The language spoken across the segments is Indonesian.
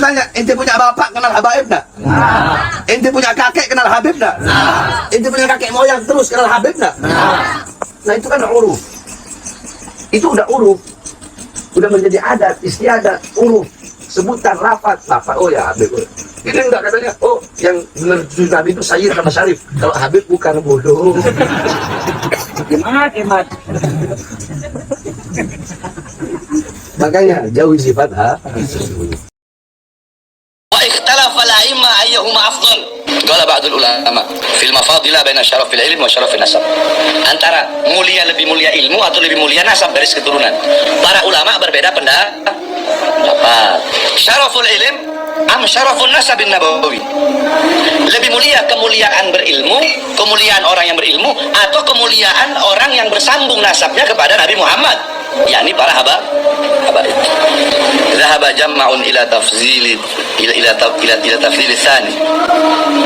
tanya, ente punya bapak kenal Habaib enggak? Ente punya kakek kenal Habib enggak? Ente punya kakek moyang terus kenal Habib enggak? Nah itu kan udah uruf. Itu udah uruf. Udah menjadi adat, istiadat, uruf, sebutan, lafaz. Oh ya Habib. Ini enggak katanya, oh yang benar Nabi itu Sayyid sama Syarif. Kalau Habib bukan, bodoh. Hemat. Makanya jauhi sifat واختلف الأئمة أيهما أفضل. قال بعض العلماء في المفاضلة بين شرف العلم وشرف النسب. Antara mulia lebih mulia ilmu atau lebih mulia nasab garis keturunan. Para ulama berbeda pendapat. Syaraful ilm am syarafun nasab nabawi. Lebih mulia kemuliaan berilmu, kemuliaan orang yang berilmu, atau kemuliaan orang yang bersambung nasabnya kepada Nabi Muhammad, yakni para habaib. Dhahaba jam'un ila tafzili ila tafzil tsani.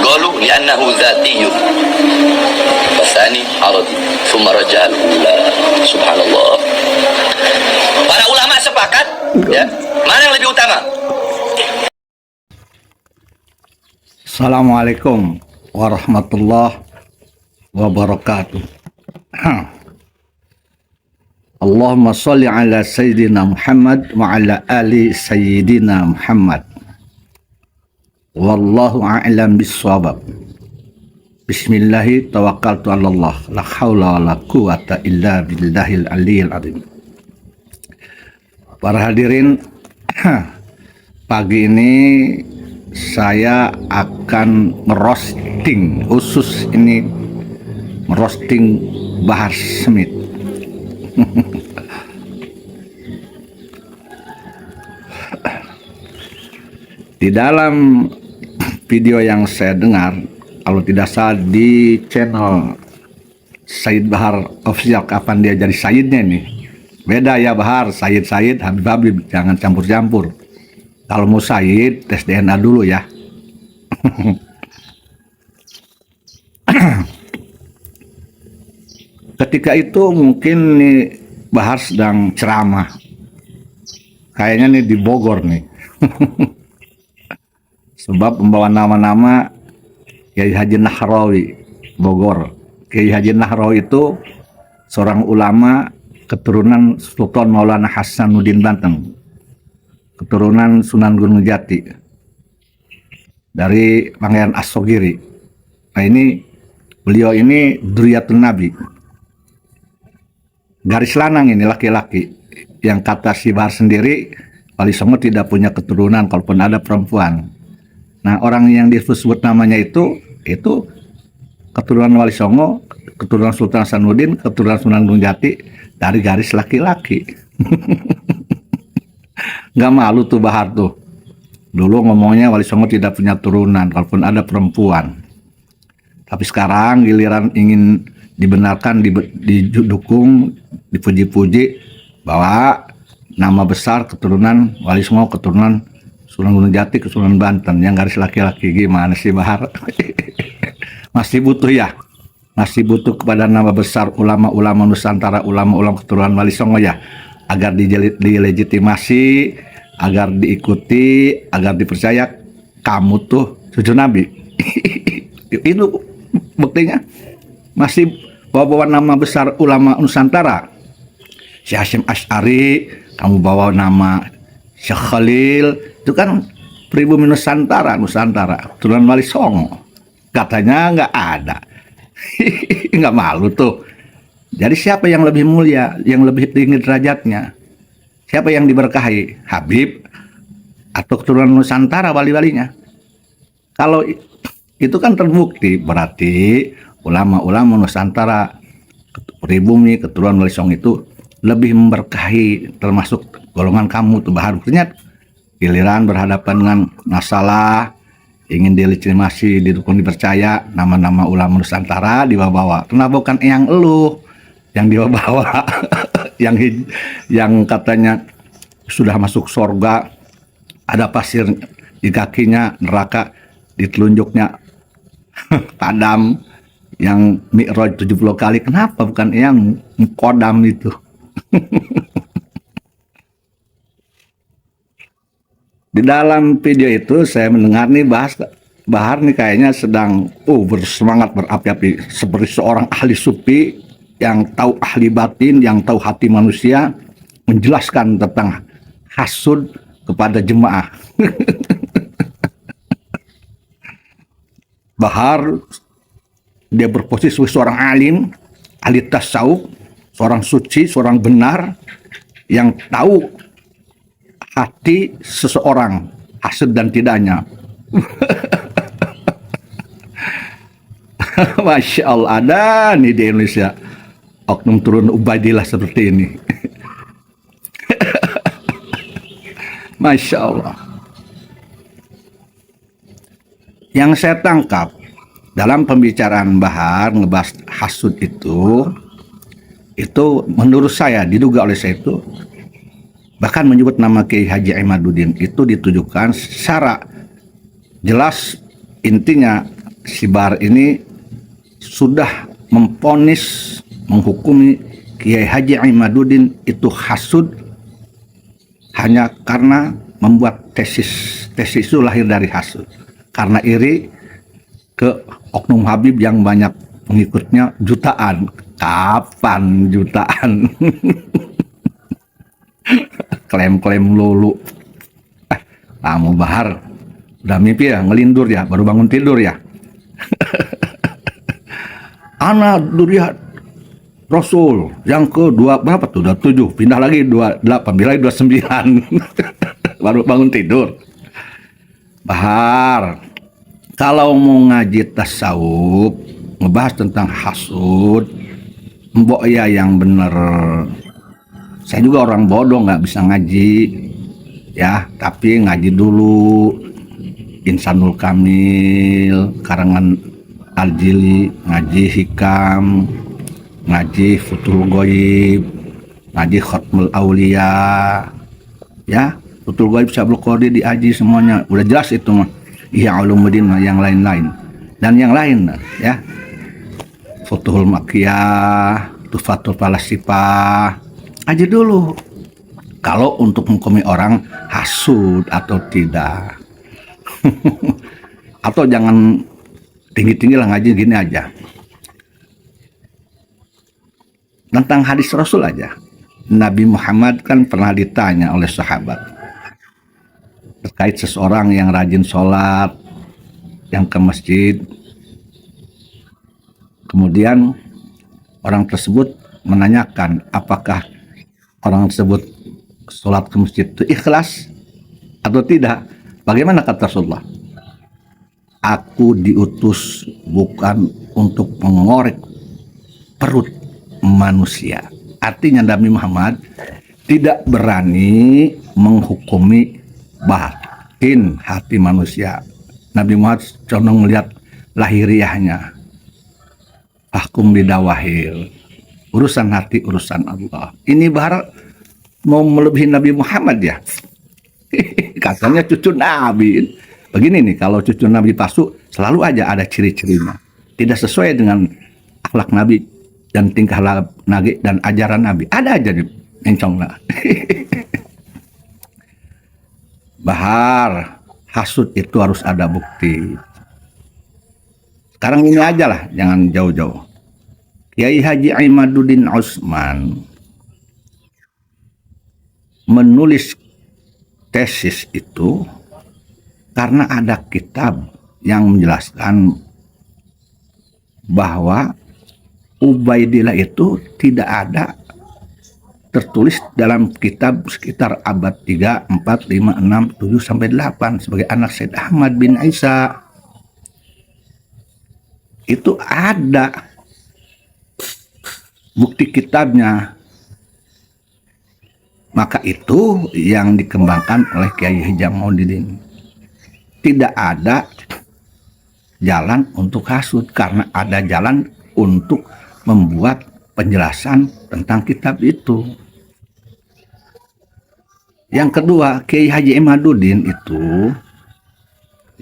Qalu li'annahu dzatiyyun. Tsani aradi, thumma raja'a al-ula. Subhanallah. Para ulama sepakat, ya, mana yang lebih utama? Assalamualaikum warahmatullahi wabarakatuh. Allahumma sholli ala Sayyidina Muhammad wa ala ali Sayyidina Muhammad. Wallahu a'lam bissawab. Bismillahi tawakkaltu ala Allah. La haula wa la quwata illa billahil aliyil azim. Para hadirin, pagi ini saya akan merosting, khusus ini merosting Bahar Smith. Di dalam video yang saya dengar, kalau tidak salah di channel Sayyid Bahar Official, kapan dia jadi Sayyidnya nih? Beda ya Bahar, Sayyid, Habib, jangan campur-campur. Kalau mau Sayyid, tes DNA dulu ya. Ketika itu mungkin nih Bahar sedang ceramah. Kayaknya nih di Bogor nih. Sebab membawa nama-nama Kiai Haji Nahrawi Bogor. Kiai Haji Nahrawi itu seorang ulama keturunan Sultan Maulana Hasanuddin Banten, keturunan Sunan Gunung Jati, dari Pangeran As-Sogiri. Nah ini beliau ini Dzurriyyatun Nabi, garis lanang ini, laki-laki. Yang kata si Bahar sendiri, Wali Songo tidak punya keturunan kalaupun ada perempuan. Nah orang yang disebut namanya itu keturunan Wali Songo, keturunan Sultan Hasanuddin, keturunan Sunan Gunung Jati, dari garis laki-laki. Nggak malu tuh Bahar tuh. Dulu ngomongnya Wali Songo tidak punya turunan kalaupun ada perempuan. Tapi sekarang giliran ingin dibenarkan, didukung, dipuji-puji bahwa nama besar keturunan Wali Songo, keturunan Sunan Gunung Jati, keturunan Banten, yang garis laki-laki. Gimana sih Bahar? Masih butuh ya? Masih butuh kepada nama besar ulama-ulama Nusantara, ulama-ulama keturunan Wali Songo ya, agar dilegitimasi, agar diikuti, agar dipercaya kamu tuh cucu Nabi. Itu buktinya. Masih bawa nama besar ulama Nusantara. Syekh Hasyim Asy'ari, kamu bawa nama Syekh Khalil, itu kan pribumi Nusantara, keturunan Wali Songo. Katanya nggak ada. Nggak malu tuh. Jadi siapa yang lebih mulia, yang lebih tinggi derajatnya? Siapa yang diberkahi? Habib atau keturunan Nusantara wali-walinya? Kalau itu kan terbukti, berarti ulama-ulama Nusantara, pribumi, keturunan Wali Songo itu lebih memberkahi, termasuk golongan kamu tuh Bahar. Artinya giliran berhadapan dengan masalah, ingin dilegitimasi, didukung, dipercaya, nama-nama ulama Nusantara dibawa-bawa. Kenapa bukan yang elu yang dibawa-bawa? yang katanya sudah masuk surga, ada pasir di kakinya, neraka di telunjuknya, Adam yang Mi'raj 70 kali. Kenapa bukan yang Kodam itu? Di dalam video itu saya mendengar nih Bahar nih kayaknya sedang bersemangat berapi-api seperti seorang ahli sufi yang tahu ahli batin, yang tahu hati manusia, menjelaskan tentang hasud kepada jemaah. Bahar dia berposisi sebagai seorang alim, ahli tasawuf, seorang suci, seorang benar yang tahu hati seseorang, hasud dan tidaknya. Masya Allah, ada nih di Indonesia oknum turun Ubaidillah seperti ini. Masya Allah. Yang saya tangkap dalam pembicaraan Bahar ngebahas hasud itu menurut saya, diduga oleh saya itu, bahkan menyebut nama Kiai Haji Imaduddin itu ditujukan secara jelas. Intinya si Bahar ini sudah memponis, menghukumi Kiai Haji Imaduddin itu hasud hanya karena membuat tesis itu lahir dari hasud, karena iri ke oknum Habib yang banyak pengikutnya jutaan. Kapan jutaan? Klaim-klaim lulu. Kamu Bahar udah mimpi ya, ngelindur ya, baru bangun tidur ya. Anak duriat Rasul yang ke-2 berapa tuh? Udah 7, pindah lagi 28, pindah lagi 29. Baru bangun tidur. Bahar, kalau mau ngaji tasawuf, ngebahas tentang hasud, mbok ya yang bener. Saya juga orang bodoh, nggak bisa ngaji ya, tapi ngaji dulu Insanul Kamil karangan Al-Jili, ngaji Hikam, ngaji Futhul Ghaib, ngaji Khatmul Aulia, ya Futhul Ghaib Syabul Qadir diaji semuanya, udah jelas itu mah. Ihya Ulumuddin yang lain-lain dan yang lain ya, Futhul Makkiyah, Tufatul Falasifah, aja dulu kalau untuk menghukumi orang hasud atau tidak. Atau jangan tinggi-tinggi lah, ngaji gini aja tentang hadis Rasul aja. Nabi Muhammad kan pernah ditanya oleh sahabat terkait seseorang yang rajin sholat, yang ke masjid, kemudian orang tersebut menanyakan apakah orang tersebut sholat ke masjid itu ikhlas atau tidak. Bagaimana kata Rasulullah? Aku diutus bukan untuk mengorek perut manusia. Artinya Nabi Muhammad tidak berani menghukumi batin hati manusia. Nabi Muhammad condong melihat lahiriahnya. Ahkum bidawahil. Urusan hati, urusan Allah. Ini Bahar mau melebihi Nabi Muhammad ya. Katanya cucu Nabi. Begini nih, kalau cucu Nabi palsu selalu aja ada ciri-cirinya. Tidak sesuai dengan akhlak Nabi dan tingkah Nabi dan ajaran Nabi. Ada aja nih mencong lah. Bahar, hasud itu harus ada bukti. Sekarang ini aja lah, jangan jauh-jauh. Kiai Haji Imaduddin Utsman menulis tesis itu karena ada kitab yang menjelaskan bahwa Ubaidillah itu tidak ada tertulis dalam kitab sekitar abad 3, 4, 5, 6, 7, sampai 8 sebagai anak Said Ahmad bin Isa. Itu ada bukti kitabnya. Maka itu yang dikembangkan oleh Kiai Haji Imaduddin. Tidak ada jalan untuk hasud, karena ada jalan untuk membuat penjelasan tentang kitab itu. Yang kedua, Kiai Haji Imaduddin itu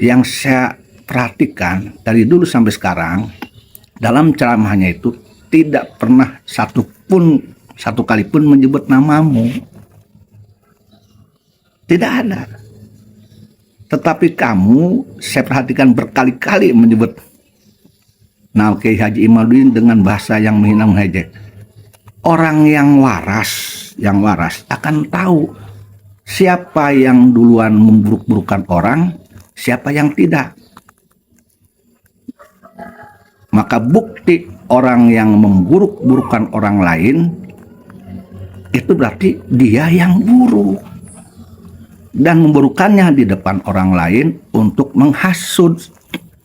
yang saya perhatikan dari dulu sampai sekarang, dalam ceramahnya itu tidak pernah satu kali pun menyebut namamu. Tidak ada. Tetapi kamu, saya perhatikan berkali-kali menyebut nama Kiai Haji Imaduddin dengan bahasa yang menghina mengejek. Orang yang waras akan tahu siapa yang duluan memburuk-burukan orang, siapa yang tidak. Maka bukti orang yang memburuk-burukan orang lain itu berarti dia yang buruk dan memburukannya di depan orang lain untuk menghasut.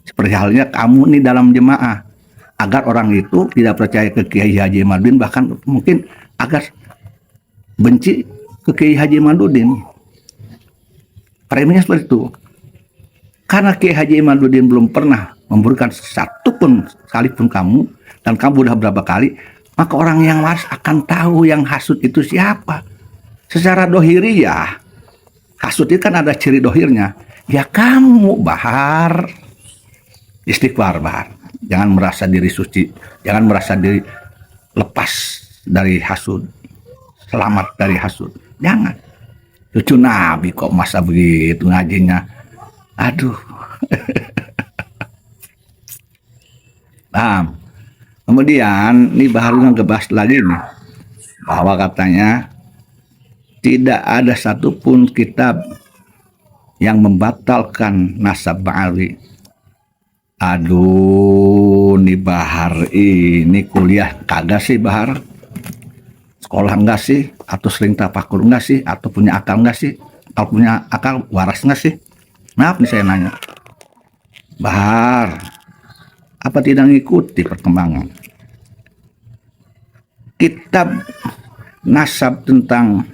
Seperti halnya kamu nih dalam jemaah, agar orang itu tidak percaya ke Kiai Haji Imaduddin, bahkan mungkin agar benci ke Kiai Haji Imaduddin. Preminya seperti itu. Karena Kiai Haji Imaduddin belum pernah memberikan satupun sekalipun kamu, dan kamu udah berapa kali, maka orang yang waras akan tahu yang hasut itu siapa. Secara dohiriyah, hasut itu kan ada ciri dohirnya. Ya kamu, Bahar. Istighfar, Bahar. Jangan merasa diri suci, jangan merasa diri lepas dari hasut, selamat dari hasut. Jangan. Cucu Nabi kok masa begitu ngajinya. Aduh. Paham. Kemudian ini baru ngebahas lagi nih, bahwa katanya tidak ada satupun kitab yang membatalkan nasab Ba'ali. Aduh, nih Bahar ini kuliah kagak sih Bahar? Sekolah enggak sih? Atau sering tafakur enggak sih? Atau punya akal enggak sih? Kalau punya akal waras enggak sih? Maaf nih saya nanya. Bahar, apa tidak mengikuti perkembangan? Kitab nasab tentang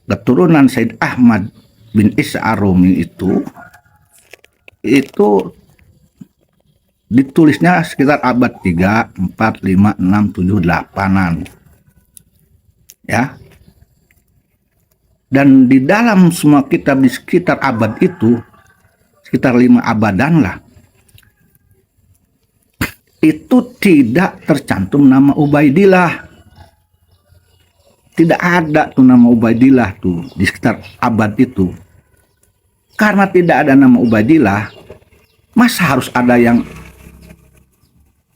keturunan Said Ahmad bin Isa Ar-Rumi itu ditulisnya sekitar abad 3, 4, 5, 6, 7, 8-an. Ya. Dan di dalam semua kitab di sekitar abad itu, sekitar 5 abadan lah, itu tidak tercantum nama Ubaidillah. Tidak ada tuh nama Ubaidillah tuh di sekitar abad itu. Karena tidak ada nama Ubaidillah, masa harus ada yang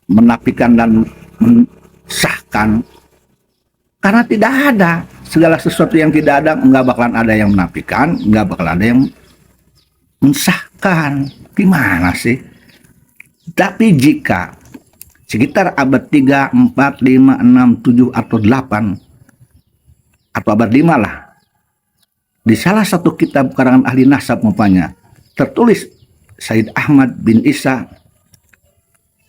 menafikan dan mensahkan? Karena tidak ada. Segala sesuatu yang tidak ada, nggak bakalan ada yang menafikan, nggak bakalan ada yang mensahkan. Gimana sih? Tapi jika sekitar abad 3, 4, 5, 6, 7, atau 8, atau abad 5 lah, di salah satu kitab karangan ahli nasab umpamanya tertulis Said Ahmad bin Isa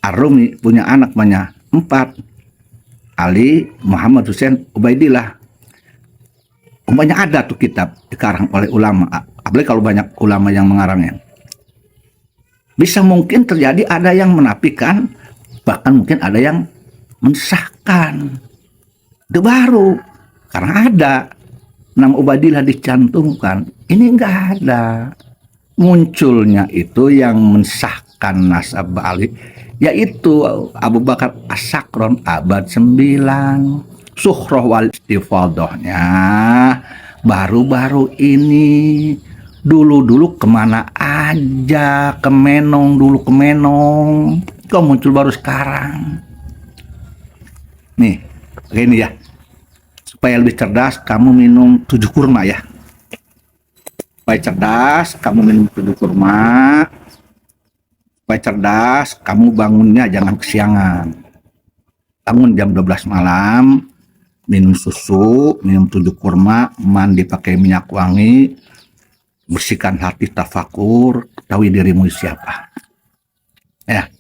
Ar-Rumi punya anak banyak 4, Ali, Muhammad Hussein, Ubaidillah. Umpamanya ada tuh kitab dikarang oleh ulama, apalagi kalau banyak ulama yang mengarangnya. Bisa mungkin terjadi ada yang menafikan, bahkan mungkin ada yang mensahkan. Itu baru, karena ada nama Ubaidillah dicantumkan. Ini enggak ada. Munculnya itu yang mensahkan nasab Ba'ali, yaitu Abu Bakar As-Sakron abad 9. Sukhroh wal istifadahnya baru-baru ini. Dulu-dulu kemana aja, ke Menong dulu, ke Menong. Kok muncul baru sekarang? Nih, begini ya. Supaya lebih cerdas, kamu minum 7 kurma ya. Supaya cerdas, kamu minum 7 kurma. Supaya cerdas, kamu bangunnya jangan kesiangan. Bangun jam 12 malam, minum susu, minum 7 kurma, mandi pakai minyak wangi, bersihkan hati, tafakur, ketahui dirimu siapa. Ya.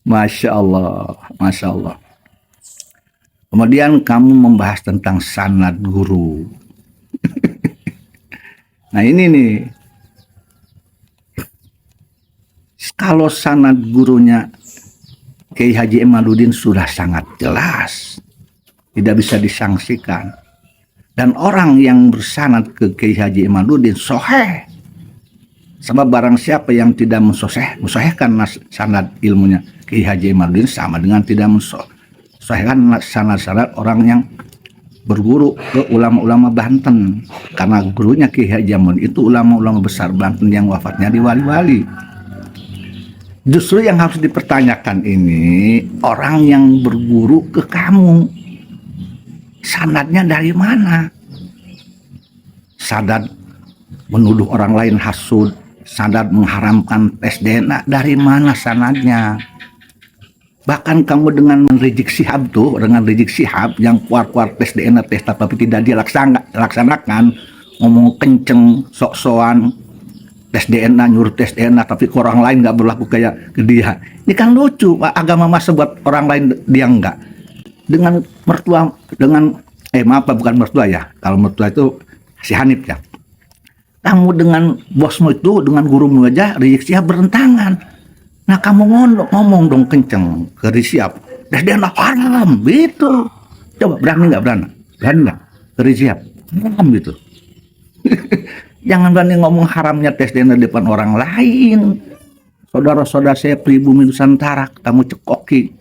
Masya Allah, Masya Allah. Kemudian kamu membahas tentang sanad guru. Nah ini nih, kalau sanad gurunya Kiai Haji Imaduddin sudah sangat jelas, tidak bisa disangsikan. Dan orang yang bersanad ke Kiai Haji Imaduddin soheh. Sebab barang siapa yang tidak mensahihkan sanad ilmunya Kiai Haji Imaduddin sama dengan tidak mensahihkan sanad-sanad orang yang berguru ke ulama-ulama Banten, karena gurunya Ki Haji Amun itu ulama-ulama besar Banten yang wafatnya di Wali-Wali. Justru yang harus dipertanyakan ini orang yang berguru ke kamu, sanadnya dari mana? Sanad menuduh orang lain hasud, sanad mengharamkan tes DNA, dari mana sanadnya? Bahkan kamu dengan Rizik Syihab tuh, dengan Rizik Syihab yang keluar-keluar tes DNA, tes tapi tidak dilaksanakan, ngomong kenceng, sok-sokan, tes DNA, nyuruh tes DNA, tapi ke orang lain nggak berlaku kayak ke dia. Ini kan lucu, agama masa buat orang lain dia enggak. Dengan mertua, bukan mertua ya, kalau mertua itu si Hanif ya. Kamu dengan bosmu itu, dengan gurumu aja, Rizik Syihab berentangan. Nah kamu ngomong dong kenceng ke Rizik Syihab, tes DNA haram, gitu. Coba berani nggak berani nggak ke Rizik Syihab, haram gitu. Jangan berani ngomong haramnya tes DNA di depan orang lain. Saudara-saudara saya pribumi Nusantara, kamu cekoki.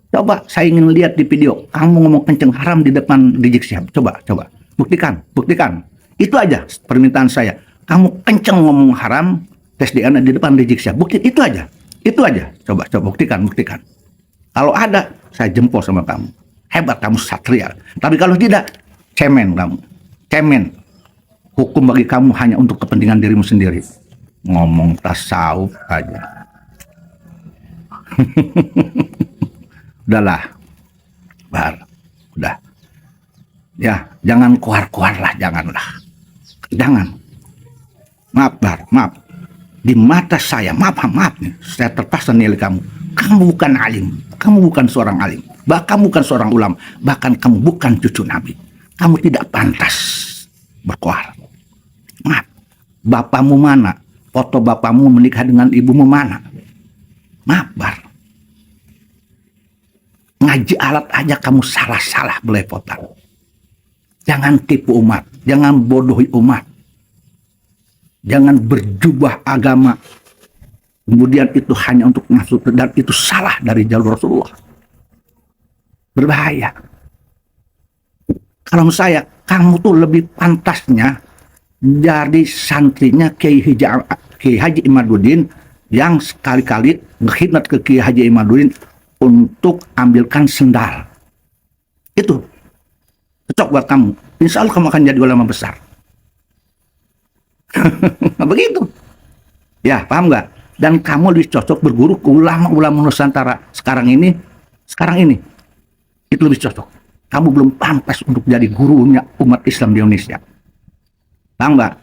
Coba saya ingin lihat di video, kamu ngomong kenceng haram di depan Rizik Syihab. Coba. Buktikan. Itu aja permintaan saya. Kamu kenceng ngomong haram, tes DNA di depan Rizik Syihab. Bukti, itu aja. Coba buktikan. Kalau ada, saya jempol sama kamu. Hebat kamu, satria. Tapi kalau tidak, cemen kamu. Cemen. Hukum bagi kamu hanya untuk kepentingan dirimu sendiri. Ngomong tasawuf aja. Udahlah. Bar. Udah. Ya, jangan keluar lah, janganlah. Jangan. Maaf, Bar, maaf. Di mata saya, maaf nih, saya terpaksa nilai kamu. Kamu bukan alim. Kamu bukan seorang alim. Bahkan kamu bukan seorang ulama. Bahkan kamu bukan cucu Nabi. Kamu tidak pantas berkuar. Maaf, bapakmu mana? Foto bapakmu menikah dengan ibumu mana? Maaf, Bar. Ngaji alat aja kamu salah-salah belepotan. Jangan tipu umat, jangan bodohi umat. Jangan berjubah agama. Kemudian itu hanya untuk masuk, dan itu salah dari jalur Rasulullah. Berbahaya. Kalau saya, kamu tuh lebih pantasnya jadi santrinya Kiai Haji Imaduddin yang sekali-kali berkhidmat ke Kiai Haji Imaduddin untuk ambilkan sendal. Itu cocok buat kamu. Insya Allah kamu akan jadi ulama besar. Begitu. Ya, paham nggak? Dan kamu lebih cocok berguru ke ulama-ulama Nusantara sekarang ini. Itu lebih cocok. Kamu belum pantas untuk jadi gurunya umat Islam di Indonesia. Paham nggak?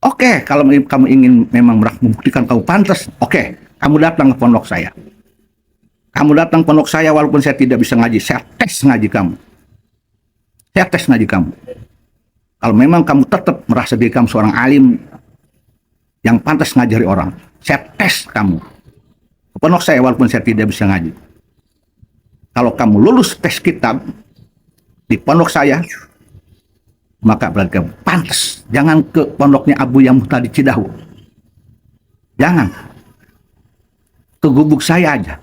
Oke, kalau kamu ingin memang membuktikan kamu pantas, oke, kamu datang ke pondok saya. Kamu datang ke pondok saya walaupun saya tidak bisa ngaji, saya tes ngaji kamu. Kalau memang kamu tetap merasa diri kamu seorang alim yang pantas ngajari orang, saya tes kamu ke pondok saya walaupun saya tidak bisa ngaji. Kalau kamu lulus tes kitab di pondok saya, maka berarti kamu pantas. Jangan ke pondoknya Abu yang tadi Cidahu. Jangan. Ke gubuk saya aja.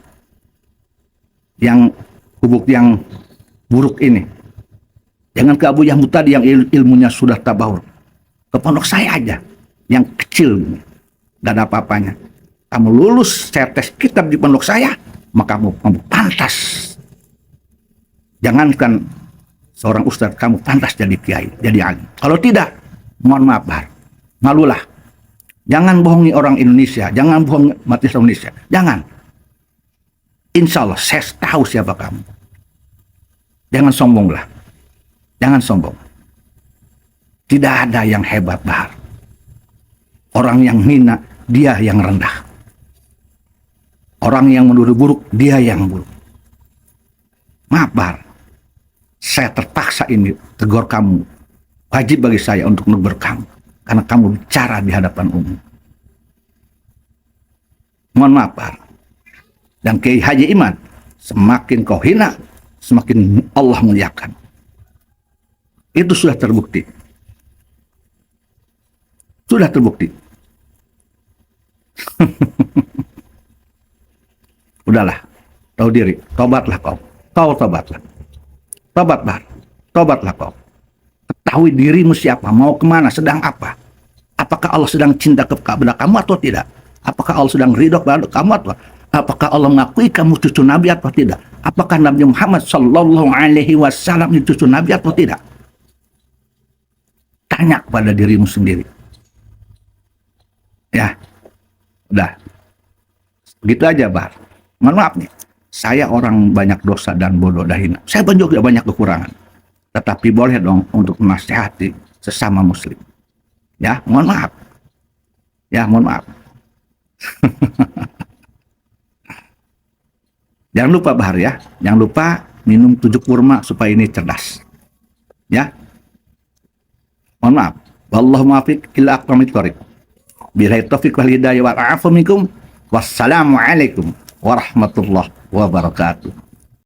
Yang gubuk yang buruk ini. Jangan ke Abu Yahmud tadi yang ilmunya sudah tabahur. Ke pondok saya aja. Yang kecil. Gak ada apa-apanya. Kamu lulus, saya tes kitab di pondok saya, maka kamu pantas. Jangankan seorang ustadz, kamu pantas jadi kiai, jadi alim. Kalau tidak, mohon maaf, Bar, malulah. Jangan bohongi orang Indonesia, jangan bohongi umat Islam Indonesia, jangan. Insya Allah, saya tahu siapa kamu. Jangan sombonglah, jangan sombong. Tidak ada yang hebat, Bar. Orang yang hina, dia yang rendah. Orang yang menuduh buruk, dia yang buruk. Maaf, Bar. Saya terpaksa ini tegur kamu. Wajib bagi saya untuk menegur kamu. Karena kamu bicara di hadapan umum. Mohon maaf, Pak. Dan Kiai Haji Iman, semakin kau hina, semakin Allah muliakan. Itu sudah terbukti. Sudah terbukti. Udahlah, tahu diri. Tobatlah kau. Kau tobatlah. Tobat, Bar. bertobatlah kau. Ketahui dirimu siapa, mau kemana, sedang apa. Apakah Allah sedang cinta kepada kamu atau tidak? Apakah Allah sedang ridho kepada kamu atau apakah Allah mengakui kamu cucu Nabi atau tidak? Apakah Nabi Muhammad Sallallahu Alaihi Wasallam itu cucu Nabi atau tidak? Tanya kepada dirimu sendiri. Ya, udah. Begitu aja, Bar. Mohon maaf nih, saya orang banyak dosa dan bodoh dan hina. Saya juga banyak kekurangan. Tetapi boleh dong untuk menasihati sesama muslim. Ya, mohon maaf. Ya, mohon maaf. Jangan lupa, Bahar ya. Jangan lupa minum 7 kurma supaya ini cerdas. Ya. Mohon maaf. Wallahu muwaffiq ila aqwamit thoriq. Billahi taufiq wal hidayah wal afu minkum. Wassalamualaikum warahmatullahi wabarakatuh.